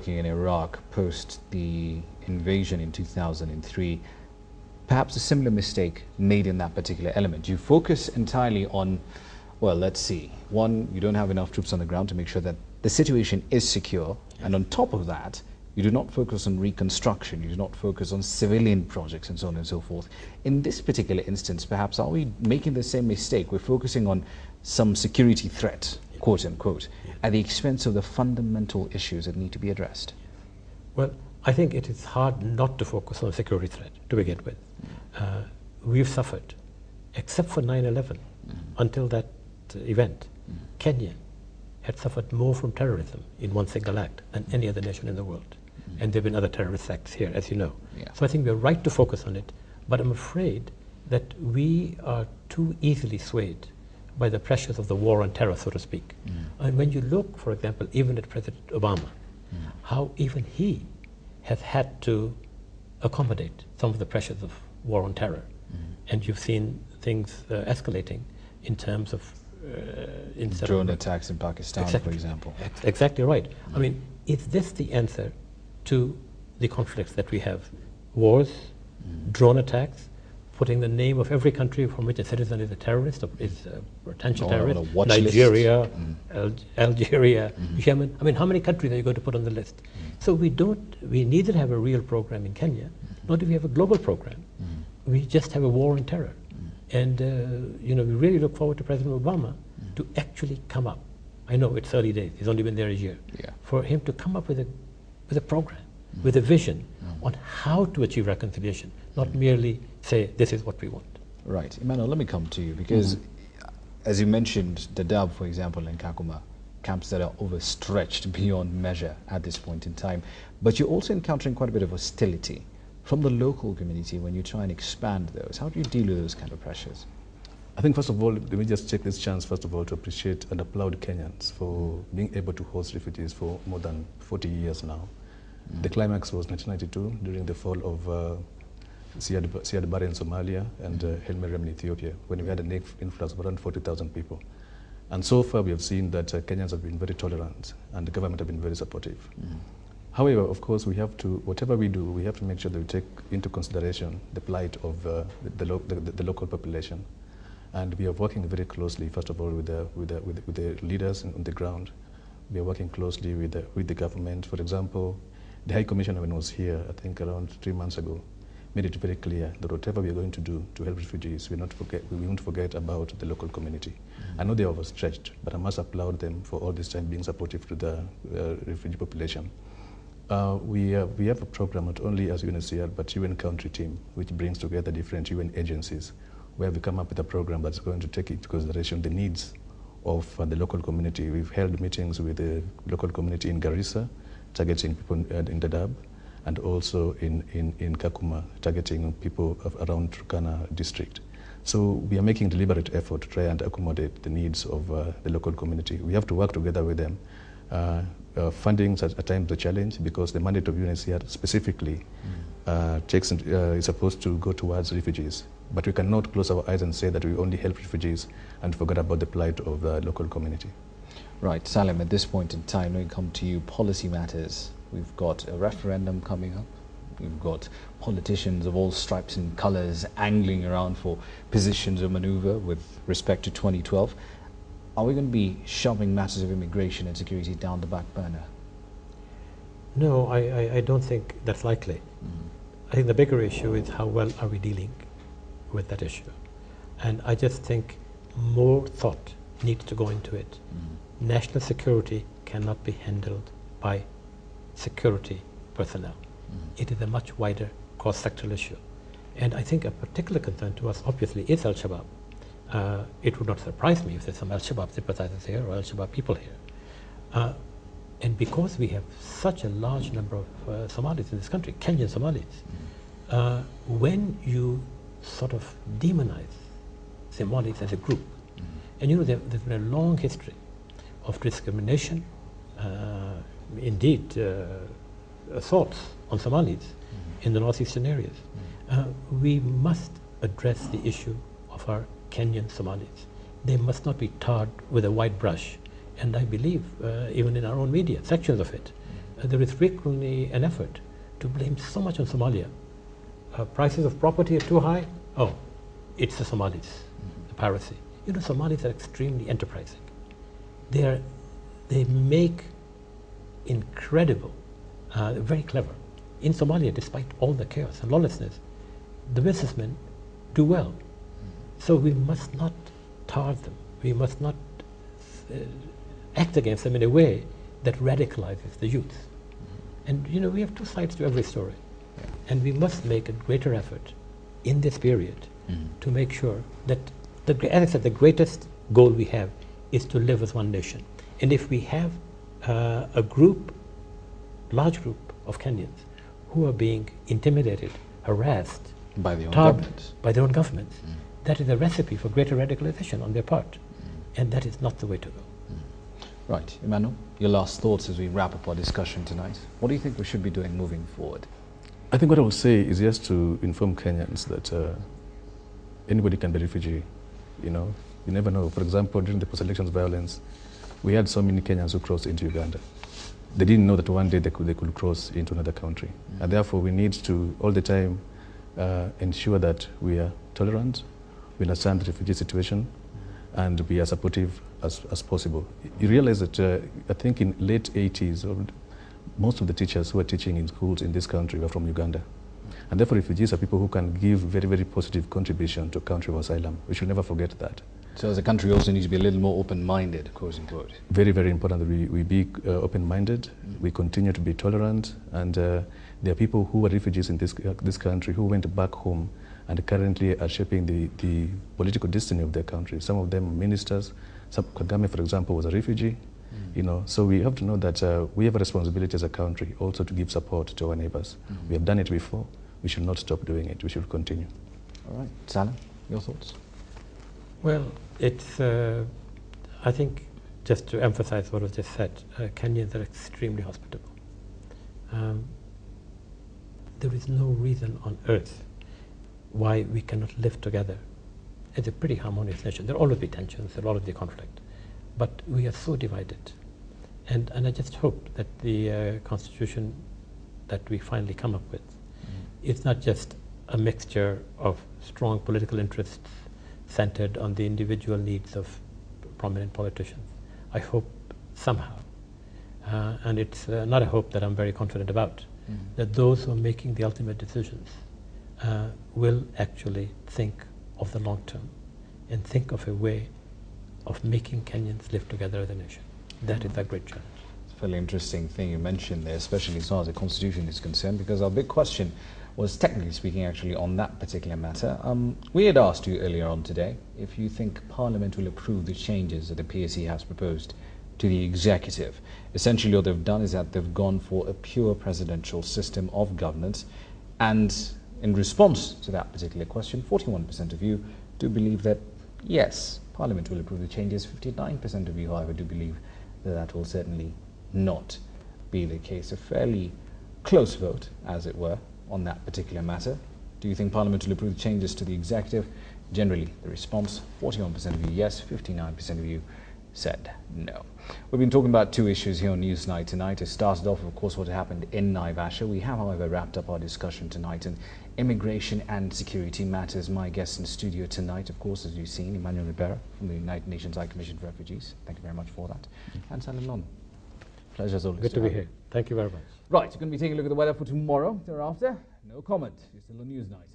working in Iraq post the invasion in 2003, perhaps a similar mistake made in that particular element. You focus entirely on, well, let's see, one, you don't have enough troops on the ground to make sure that the situation is secure, and on top of that, you do not focus on reconstruction, you do not focus on civilian projects and so on and so forth. In this particular instance, perhaps, are we making the same mistake? We're focusing on some security threat, quote unquote, at the expense of the fundamental issues that need to be addressed. Well, I think it is hard not to focus on security threat to begin with. We've suffered, except for 9/11, until that event, Kenya had suffered more from terrorism in one single act than any other nation in the world. And there have been other terrorist acts here, as you know. Yeah. So I think we're right to focus on it, but I'm afraid that we are too easily swayed by the pressures of the war on terror, so to speak. And when you look, for example, even at President Obama, how even he has had to accommodate some of the pressures of war on terror. And you've seen things escalating in terms of drone attacks in Pakistan, exactly, for example. Exactly right. I mean, is this the answer to the conflicts that we have? Wars, drone attacks, putting the name of every country from which a citizen is a terrorist, or is a potential terrorist. Nigeria, Algeria, Yemen. I mean, how many countries are you going to put on the list? So we neither have a real program in Kenya, nor do we have a global program. We just have a war on terror. And we really look forward to President Obama to actually come up. I know it's early days, he's only been there a year. Yeah. For him to come up with a program, with a vision on how to achieve reconciliation, not merely say, this is what we want. Right. Emmanuel, let me come to you, because as you mentioned, Dadaab, for example, and Kakuma, camps that are overstretched beyond measure at this point in time. But you're also encountering quite a bit of hostility from the local community when you try and expand those. How do you deal with those kind of pressures? I think, first of all, let me just take this chance, first of all, to appreciate and applaud Kenyans for being able to host refugees for more than 40 years now. The climax was 1992, during the fall of Siad Barre in Somalia and Hail Mariam in Ethiopia, when we had an influx of around 40,000 people. And so far, we have seen that Kenyans have been very tolerant and the government have been very supportive. However, of course, we have to, whatever we do, we have to make sure that we take into consideration the plight of the local population. And we are working very closely, first of all, with the leaders on the ground. We are working closely with the government. For example, the High Commissioner, when he was here, I think around 3 months ago, made it very clear that whatever we are going to do to help refugees, we won't forget about the local community. I know they are overstretched, but I must applaud them for all this time being supportive to the refugee population. We have a program not only as UNHCR, but UN country team, which brings together different UN agencies, where we come up with a program that's going to take into consideration the needs of the local community. We've held meetings with the local community in Garissa, targeting people in Dadaab, and also in Kakuma, targeting people around Turkana district. So we are making deliberate effort to try and accommodate the needs of the local community. We have to work together with them. Funding is at times a challenge, because the mandate of UNHCR specifically is supposed to go towards refugees. But we cannot close our eyes and say that we only help refugees and forget about the plight of the local community. Right. Salim, at this point in time, when we come to you, policy matters. We've got a referendum coming up. We've got politicians of all stripes and colours angling around for positions of manoeuvre with respect to 2012. Are we going to be shoving matters of immigration and security down the back burner? No, I don't think that's likely. I think the bigger issue is how well are we dealing with that issue. And I just think more thought needs to go into it. National security cannot be handled by security personnel. It is a much wider cross-sectoral issue. And I think a particular concern to us, obviously, is Al-Shabaab. It would not surprise me if there's some Al-Shabaab sympathizers here or Al-Shabaab people here. And because we have such a large number of Somalis in this country, Kenyan Somalis, when you sort of demonize Somalis as a group, and there's been a long history of discrimination, indeed assaults on Somalis in the northeastern areas. We must address the issue of our Kenyan Somalis. They must not be tarred with a white brush. And I believe, even in our own media, sections of it, there is frequently an effort to blame so much on Somalia. Prices of property are too high. Oh, it's the Somalis, the piracy. You know, Somalis are extremely enterprising. They make incredible, very clever. In Somalia, despite all the chaos and lawlessness, the businessmen do well. So we must not tar them. We must not act against them in a way that radicalizes the youth. And you know, we have two sides to every story. And we must make a greater effort in this period to make sure that, as I said, the greatest goal we have is to live as one nation. And if we have a large group of Kenyans who are being intimidated, harassed, by their own targeted governments. by their own governments, that is a recipe for greater radicalization on their part. And that is not the way to go. Right, Emmanuel, your last thoughts as we wrap up our discussion tonight. What do you think we should be doing moving forward? I think what I would say is just to inform Kenyans that anybody can be a refugee. You know, you never know. For example, during the post-elections violence, we had so many Kenyans who crossed into Uganda. They didn't know that one day they could cross into another country. And therefore, we need to all the time ensure that we are tolerant, we understand the refugee situation, and be as supportive as possible. You realize that I think in late 80s, most of the teachers who are teaching in schools in this country were from Uganda. And therefore, refugees are people who can give very, very positive contribution to a country of asylum. We should never forget that. So as a country also needs to be a little more open-minded, quote unquote. Very, very important that we be open-minded, we continue to be tolerant, and there are people who are refugees in this country who went back home and currently are shaping the political destiny of their country. Some of them are ministers. Kagame, for example, was a refugee. You know, so we have to know that we have a responsibility as a country also to give support to our neighbors. We have done it before. We should not stop doing it. We should continue. All right. Salam, your thoughts? Well, it's, I think, just to emphasize what was just said, Kenyans are extremely hospitable. There is no reason on earth why we cannot live together as a pretty harmonious nation. There will always be tensions, there will always be conflict, but we are so divided. And I just hope that the constitution that we finally come up with is not just a mixture of strong political interests centered on the individual needs of prominent politicians. I hope somehow, and it's not a hope that I'm very confident about, that those who are making the ultimate decisions will actually think of the long term and think of a way of making Kenyans live together as a nation. That is a great challenge. It's a fairly interesting thing you mentioned there, especially as far as the Constitution is concerned, because our big question was, technically speaking, actually on that particular matter. We had asked you earlier on today if you think Parliament will approve the changes that the PSC has proposed to the executive. Essentially what they've done is that they've gone for a pure presidential system of governance, and in response to that particular question, 41% of you do believe that yes, Parliament will approve the changes. 59% of you, however, do believe that that will certainly not be the case. A fairly close vote, as it were, on that particular matter. Do you think Parliament will approve the changes to the executive? Generally, the response, 41% of you yes, 59% of you said no. We've been talking about two issues here on Newsnight tonight. It started off, of course, what happened in Naivasha. We have, however, wrapped up our discussion tonight on immigration and security matters. My guest in studio tonight, of course, as you've seen, Emmanuel Ribera from the United Nations High Commission for Refugees. Thank you very much for that. And Salim Lon. Pleasure as always. Good to be here. Thank you very much. Right, you're going to be taking a look at the weather for tomorrow. Thereafter, no comment. You're still on Newsnight.